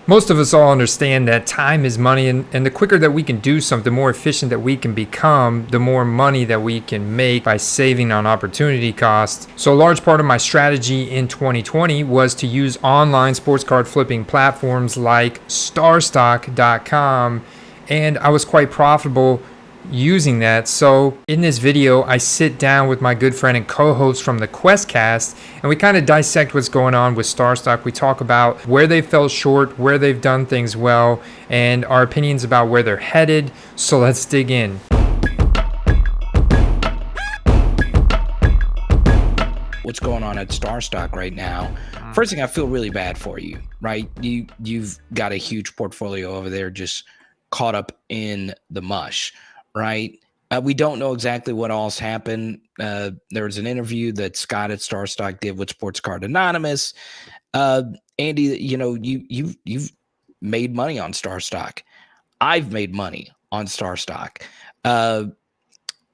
Most of us all understand that time is money, and the quicker that we can do something, the more efficient that we can become, the more money that we can make by saving on opportunity costs. So a large part of my strategy in 2020 was to use online sports card flipping platforms like StarStock.com, and I was quite profitable using that. So in this video, I sit down with my good friend and co-host from the Questcast, and we kind of dissect what's going on with StarStock. We talk about where they fell short, where they've done things well, and our opinions about where they're headed. So let's dig in. What's going on at StarStock right now? First thing, I feel really bad for you, right? You've got a huge portfolio over there just caught up in the mush, right? We don't know exactly what all's happened. There was an interview that Scott at StarStock did with Sports Card Anonymous. Andy, you've made money on StarStock. I've made money on StarStock,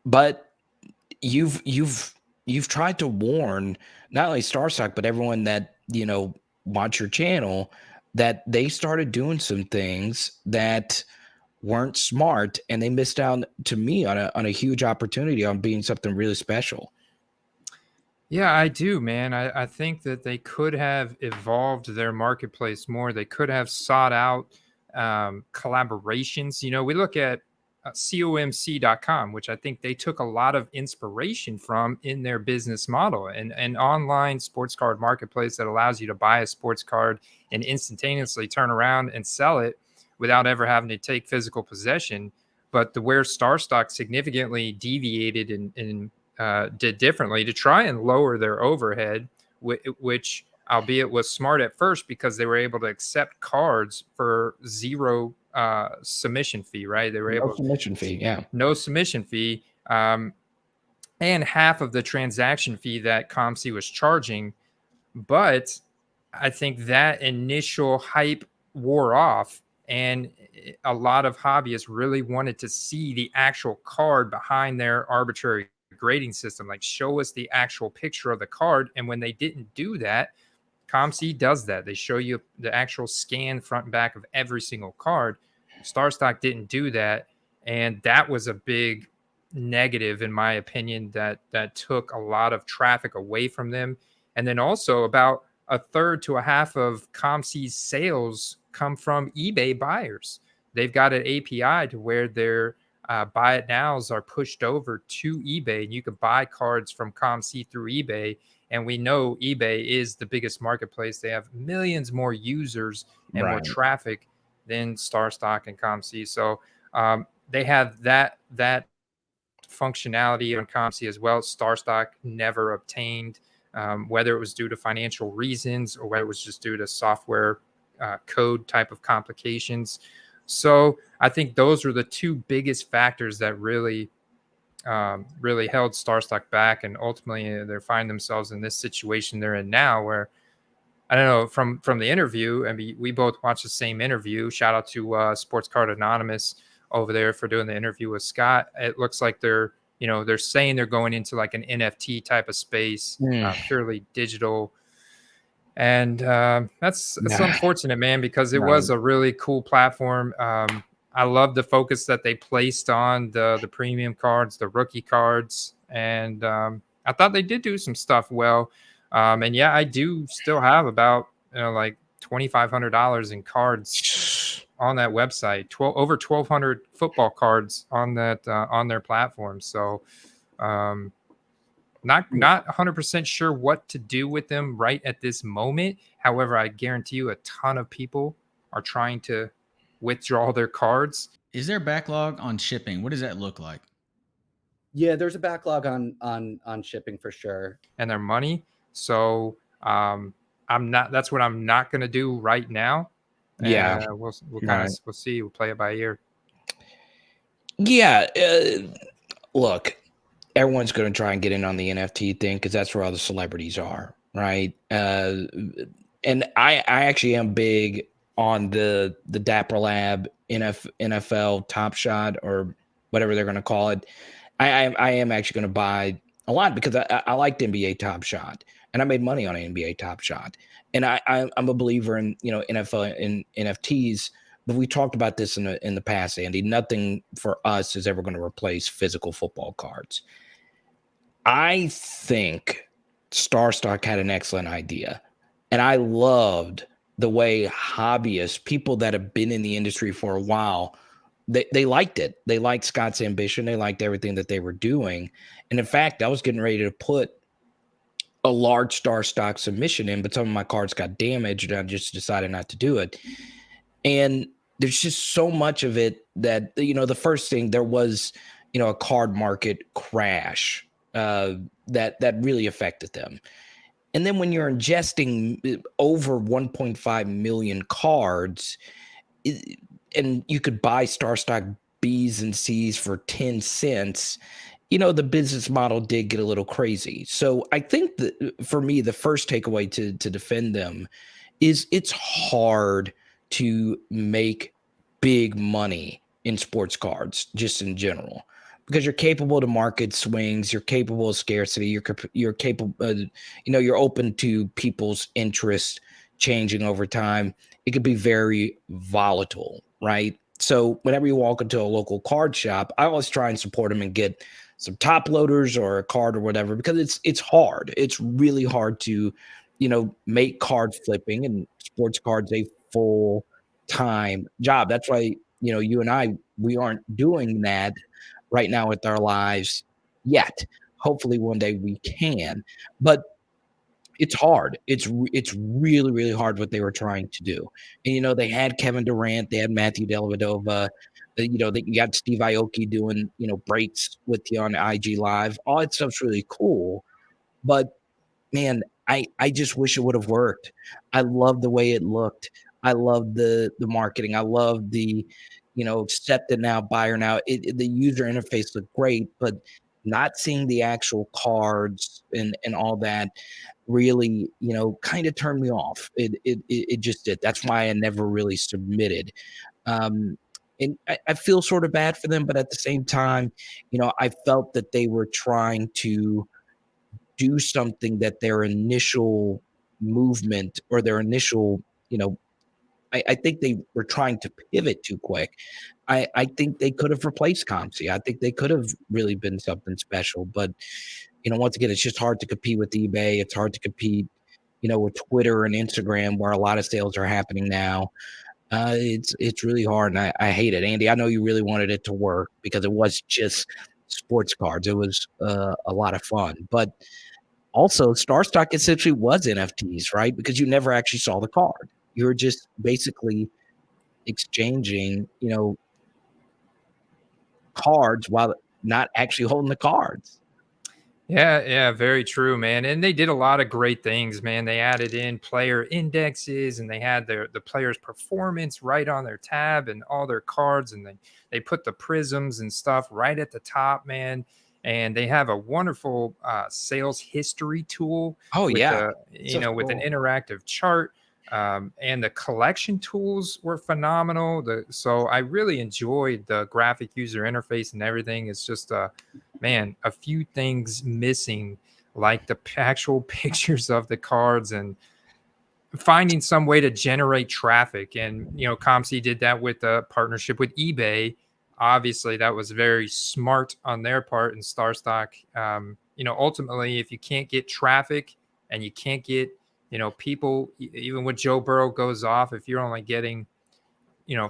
but you've tried to warn not only StarStock but everyone that watch your channel that they started doing some things that weren't smart, and they missed out to me on a huge opportunity on being something really special. Yeah, I do, man. I think that they could have evolved their marketplace more. They could have sought out collaborations. We look at comc.com, which I think they took a lot of inspiration from in their business model, and an online sports card marketplace that allows you to buy a sports card and instantaneously turn around and sell it without ever having to take physical possession. But where StarStock significantly deviated and did differently to try and lower their overhead, which albeit was smart at first because they were able to accept cards for zero submission fee, right? They were able submission fee, yeah, no submission fee, and half of the transaction fee that COMC was charging. But I think that initial hype wore off, and a lot of hobbyists really wanted to see the actual card behind their arbitrary grading system. Like, show us the actual picture of the card. And when they didn't do that, COMC does that. They show you the actual scan front and back of every single card. StarStock didn't do that, and that was a big negative, in my opinion, that took a lot of traffic away from them. And then also about a third to a half of COMC's sales come from eBay buyers. They've got an API to where their buy it nows are pushed over to eBay, and you can buy cards from COMC through eBay. And we know eBay is the biggest marketplace. They have millions more users and more traffic than StarStock and COMC. So they have that functionality on COMC as well. StarStock never obtained, whether it was due to financial reasons or whether it was just due to software code type of complications. So I think those are the two biggest factors that really held StarStock back, and ultimately they find themselves in this situation they're in now, where I don't know, from the interview. I mean, we both watched the same interview. Shout out to Sports Card Anonymous over there for doing the interview with Scott. It looks like they're saying they're going into like an NFT type of space, purely digital. And that's unfortunate, man, because it was a really cool platform. I love the focus that they placed on the premium cards, the rookie cards, and I thought they did do some stuff well. And yeah, I do still have about like $2,500 in cards on that website. Over 1,200 football cards on that on their platform. So not 100% sure what to do with them right at this moment. However, I guarantee you a ton of people are trying to withdraw their cards. Is there a backlog on shipping? What does that look like? Yeah, there's a backlog on shipping for sure. And their money. So that's what I'm not going to do right now. Yeah. We'll kind of, we'll see. We'll play it by ear. Yeah. Look, everyone's going to try and get in on the NFT thing because that's where all the celebrities are, right? And I actually am big on the Dapper Lab NFL Top Shot, or whatever they're going to call it. I am actually going to buy a lot because I liked NBA Top Shot, and I made money on NBA Top Shot. And I'm a believer in, NFL and NFTs, but we talked about this in the past, Andy. Nothing for us is ever going to replace physical football cards. I think StarStock had an excellent idea, and I loved the way hobbyists, people that have been in the industry for a while, they liked it. They liked Scott's ambition. They liked everything that they were doing. And in fact, I was getting ready to put a large StarStock submission in, but some of my cards got damaged, and I just decided not to do it. And there's just so much of it that, the first thing, there was, a card market crash that really affected them. And then when you're ingesting over 1.5 million cards, and you could buy StarStock Bs and Cs for 10 cents, the business model did get a little crazy. So I think that for me, the first takeaway to defend them is it's hard to make big money in sports cards, just in general, because you're capable to market swings, you're capable of scarcity, you're capable, you're open to people's interest changing over time. It could be very volatile, right? So whenever you walk into a local card shop, I always try and support them and get some top loaders or a card or whatever, because it's hard. It's really hard to, make card flipping and sports cards a full-time job. That's why, you and I, we aren't doing that right now with our lives yet. Hopefully one day we can, but it's hard. It's really, really hard what they were trying to do. And, they had Kevin Durant, they had Matthew Dellavedova, you got Steve Aoki doing, breaks with you on IG Live. All that stuff's really cool. But man, I just wish it would have worked. I love the way it looked. I love the marketing. I love the, accept it now, buyer now. The user interface looked great, but not seeing the actual cards and all that really, kind of turned me off. It just did. That's why I never really submitted. And I feel sort of bad for them, but at the same time, I felt that they were trying to do something that their initial movement or their initial, I think they were trying to pivot too quick. I think they could have replaced ComC. I think they could have really been something special. But, once again, it's just hard to compete with eBay. It's hard to compete, with Twitter and Instagram, where a lot of sales are happening now. It's really hard, and I hate it. Andy, I know you really wanted it to work because it was just sports cards. It was a lot of fun. But also, StarStock essentially was NFTs, right? Because you never actually saw the card. You were just basically exchanging, cards while not actually holding the cards. Yeah, very true, man. And they did a lot of great things, man. They added in player indexes, and they had the player's performance right on their tab and all their cards, and they put the prisms and stuff right at the top, man. And they have a wonderful sales history tool. Oh, with yeah. with an interactive chart. And the collection tools were phenomenal. So I really enjoyed the graphic user interface and everything. It's just a few things missing, like the actual pictures of the cards and finding some way to generate traffic. And ComC did that with a partnership with eBay. Obviously, that was very smart on their part. And StarStock, ultimately, if you can't get traffic and you can't get people, even when Joe Burrow goes off, if you're only getting,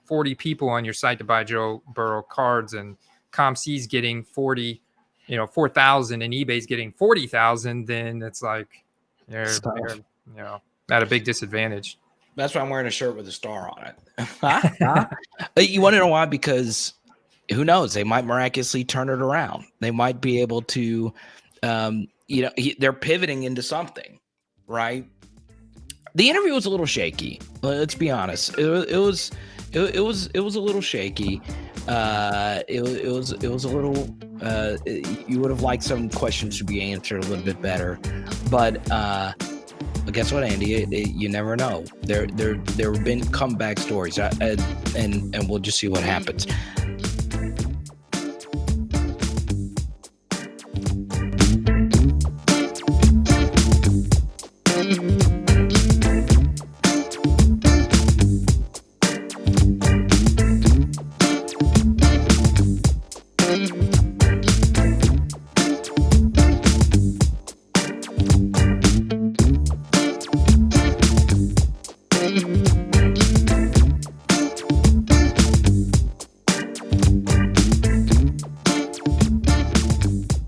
40 people on your site to buy Joe Burrow cards, and ComC's getting 4,000 and eBay's getting 40,000, then it's like they're at a big disadvantage. That's why I'm wearing a shirt with a star on it. You want to know why? Because who knows? They might miraculously turn it around. They might be able to, they're pivoting into something, right? The interview was a little shaky. Let's be honest. It was a little shaky. It was a little. You would have liked some questions to be answered a little bit better, but guess what, Andy? You never know. There have been comeback stories, and we'll just see what happens.